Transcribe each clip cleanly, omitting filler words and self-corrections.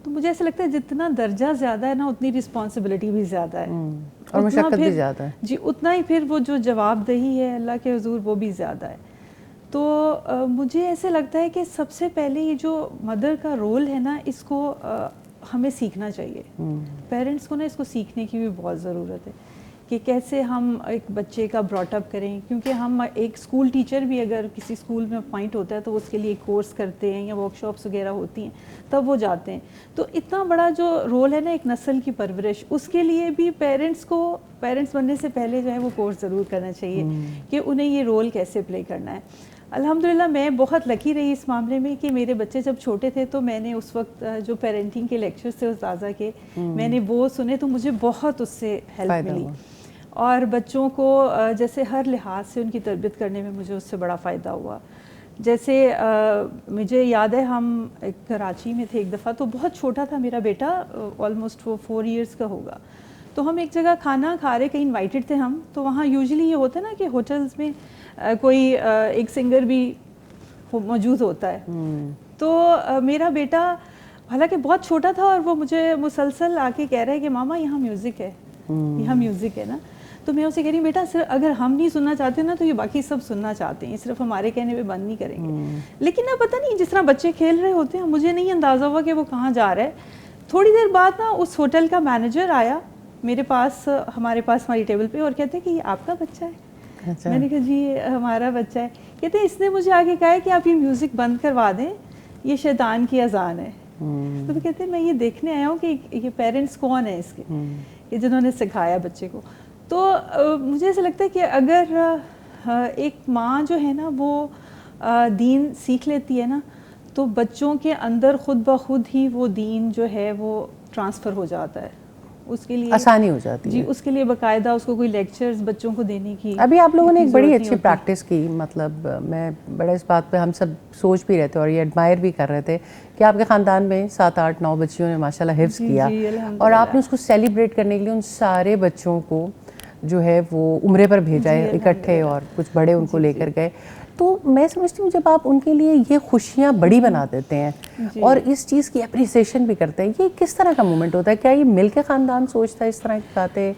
تو مجھے ایسا لگتا ہے جتنا درجہ زیادہ ہے نا اتنی رسپانسبلٹی بھی زیادہ ہے اور مشقت بھی زیادہ ہے جی، اتنا ہی پھر وہ جو جواب دہی ہے اللہ کے حضور وہ بھی زیادہ ہے. تو مجھے ایسے لگتا ہے کہ سب سے پہلے یہ جو مدر کا رول ہے نا اس کو ہمیں سیکھنا چاہیے. پیرنٹس کو نا اس کو سیکھنے کی بھی بہت ضرورت ہے کہ کیسے ہم ایک بچے کا براٹ اپ کریں، کیونکہ ہم ایک اسکول ٹیچر بھی اگر کسی اسکول میں اپوائنٹ ہوتا ہے تو اس کے لیے ایک کورس کرتے ہیں یا ورک شاپس وغیرہ ہوتی ہیں تب وہ جاتے ہیں. تو اتنا بڑا جو رول ہے نا ایک نسل کی پرورش، اس کے لیے بھی پیرنٹس بننے سے پہلے جو ہے وہ کورس ضرور کرنا چاہیے کہ انہیں یہ رول کیسے پلے کرنا ہے. الحمدللہ میں بہت لکی رہی اس معاملے میں کہ میرے بچے جب چھوٹے تھے تو میں نے اس وقت جو پیرنٹنگ کے لیکچرز تھے استاذہ کے میں نے وہ سنے تو مجھے بہت اس سے ہیلپ ملی. اور بچوں کو جیسے ہر لحاظ سے ان کی تربیت کرنے میں مجھے اس سے بڑا فائدہ ہوا. جیسے مجھے یاد ہے ہم کراچی میں تھے ایک دفعہ، تو بہت چھوٹا تھا میرا بیٹا، آلموسٹ وہ 4 ایئرس کا ہوگا. تو ہم ایک جگہ کھانا کھا رہے، کہیں انوائٹڈ تھے ہم، تو وہاں یوزلی یہ ہوتا ہے نا کہ ہوٹلز میں کوئی ایک سنگر بھی موجود ہوتا ہے. تو میرا بیٹا حالانکہ بہت چھوٹا تھا اور وہ مجھے مسلسل آ کے کہہ رہا ہے کہ ماما یہاں میوزک ہے، یہاں میوزک ہے نا. تو میں اسے کہہ رہی ہوں بیٹا اگر ہم نہیں سننا چاہتے نا تو یہ باقی سب سننا چاہتے ہیں، صرف ہمارے کہنے پہ بند نہیں کریں گے. لیکن اب پتہ نہیں جس طرح بچے کھیل رہے ہوتے ہیں مجھے نہیں اندازہ ہوا کہ وہ کہاں جا رہا ہے. تھوڑی دیر بعد نا اس ہوٹل کا مینیجر آیا میرے پاس، ہمارے پاس ہماری ٹیبل پہ، اور کہتے ہیں کہ یہ آپ کا بچہ ہے. میں نے کہا جی ہمارا بچہ ہے. کہتے ہیں اس نے مجھے آگے کہا ہے کہ آپ یہ میوزک بند کروا دیں، یہ شیطان کی اذان ہے. تو وہ کہتے ہیں میں یہ دیکھنے آیا ہوں کہ یہ پیرنٹس کون ہیں اس کے کہ جنہوں نے سکھایا بچے کو. تو مجھے ایسا لگتا ہے کہ اگر ایک ماں جو ہے نا وہ دین سیکھ لیتی ہے نا تو بچوں کے اندر خود بخود ہی وہ دین جو ہے وہ ٹرانسفر ہو جاتا ہے. اس کے لیے آسانی ہو جاتی ہے. جی، اس کے لیے باقاعدہ اس کو کوئی لیکچرز بچوں کو دینے کی. ابھی آپ لوگوں نے ایک بڑی اچھی پریکٹس کی، مطلب میں بڑا اس بات پہ ہم سب سوچ بھی رہے تھے اور یہ ایڈمائر بھی کر رہے تھے کہ آپ کے خاندان میں 7 8 9 بچیوں نے ماشاء اللہ حفظ کیا، اور آپ نے اس کو سیلیبریٹ کرنے کے لیے ان سارے بچوں کو جو ہے وہ عمرے پر بھیجا ہے اکٹھے، اور کچھ بڑے ان کو لے کر گئے. تو میں سمجھتی ہوں جب آپ ان کے لیے یہ خوشیاں بڑی بنا دیتے ہیں اور اس چیز کی اپریسیشن بھی کرتے ہیں، یہ کس طرح کا مومنٹ ہوتا ہے؟ کیا یہ مل کے خاندان سوچتا ہے اس طرح کی باتیں؟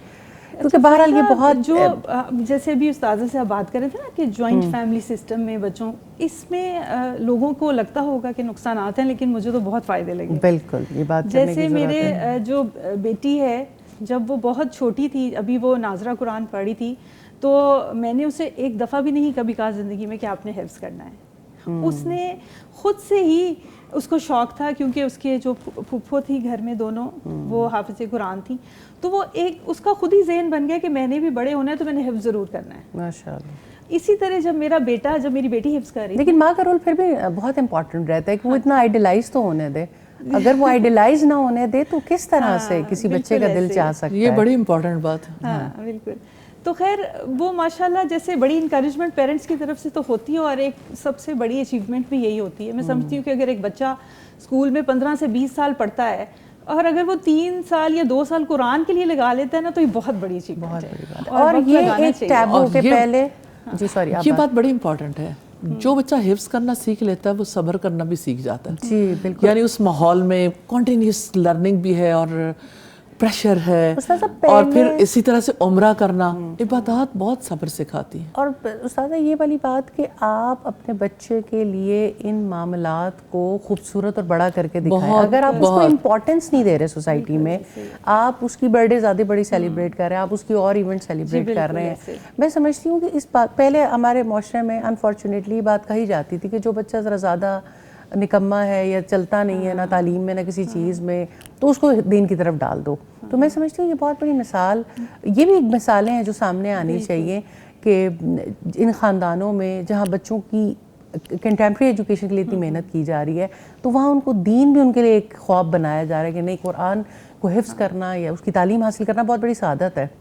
کیونکہ بہرحال یہ بہت جو جیسے ابھی استاذہ سے آپ بات کر رہے تھے نا کہ جوائنٹ فیملی سسٹم میں بچوں، اس میں لوگوں کو لگتا ہوگا کہ نقصانات ہیں، لیکن مجھے تو بہت فائدے لگے. بالکل یہ بات کرنے کی جیسے ضرورت میرے ہے. جو بیٹی ہے جب وہ بہت چھوٹی تھی، ابھی وہ ناظرہ قرآن پڑھی تھی، تو میں نے اسے ایک دفعہ بھی نہیں کبھی کہا زندگی میں کہ آپ نے حفظ کرنا ہے. اس نے خود سے ہی، اس کو شوق تھا کیونکہ اس کے جو پھپھو تھی گھر میں دونوں وہ حافظ قرآن تھی، تو وہ ایک اس کا خود ہی ذہن بن گیا کہ میں نے بھی بڑے ہونا ہے تو میں نے حفظ ضرور کرنا ہے. ماشاءاللہ. اسی طرح جب میری بیٹی حفظ کر رہی تھی، لیکن ماں کا رول پھر بھی بہت امپورٹنٹ رہتا ہے کہ وہ اتنا آئیڈیلائز تو ہونے دے. اگر وہ آئیڈیلائز نہ ہونے دے تو کس طرح سے کسی بچے کا دل چاہ سکتا ہے؟ یہ بڑی امپورٹنٹ بات ہے. ہاں بالکل. تو خیر وہ ماشاءاللہ جیسے بڑی انکریجمنٹ پیرنٹس کی طرف سے تو ہوتی ہے، اور ایک سب سے بڑی اچیومنٹ بھی یہی ہوتی ہے. میں سمجھتی ہوں کہ اگر ایک بچہ اسکول میں 15 سے 20 سال پڑھتا ہے اور اگر وہ 3 سال یا 2 سال قرآن کے لیے لگا لیتا ہے نا تو یہ بہت بڑی اچیومنٹ ہے. اور یہ ایک ٹیبو کے پہلے جی سوری یہ بات بڑی امپورٹنٹ ہے. جو بچہ حفظ کرنا سیکھ لیتا ہے وہ صبر کرنا بھی سیکھ جاتا ہے. جی بالکل. یعنی اس ماحول میں کنٹینیوس لرننگ بھی ہے اور پریشر ہے، اور پھر اسی طرح سے عمرہ کرنا، عبادات بہت صبر سکھاتی ہیں. اور استاذہ یہ والی بات کہ آپ اپنے بچے کے لیے ان معاملات کو خوبصورت اور بڑا کر کے دکھائیں. اگر آپ اس کو امپورٹنس نہیں دے رہے سوسائٹی میں، آپ اس کی برتھ ڈے زیادہ بڑی سیلیبریٹ کر رہے ہیں، آپ اس کی اور ایونٹ سیلیبریٹ کر رہے ہیں. میں سمجھتی ہوں کہ اس بات پہلے ہمارے معاشرے میں انفارچونیٹلی یہ بات کہی جاتی تھی کہ جو بچہ ذرا زیادہ نکما ہے یا چلتا نہیں ہے نہ تعلیم میں نہ کسی چیز میں تو اس کو دین کی طرف ڈال دو. تو میں سمجھتی ہوں یہ بہت بڑی مثال، یہ بھی ایک مثالیں ہیں جو سامنے آنی چاہیے کہ ان خاندانوں میں جہاں بچوں کی کنٹمپریری ایجوکیشن کے لیے اتنی محنت کی جا رہی ہے تو وہاں ان کو دین بھی ان کے لیے ایک خواب بنایا جا رہا ہے کہ نہیں، قرآن کو حفظ کرنا یا اس کی تعلیم حاصل کرنا بہت بڑی سعادت ہے.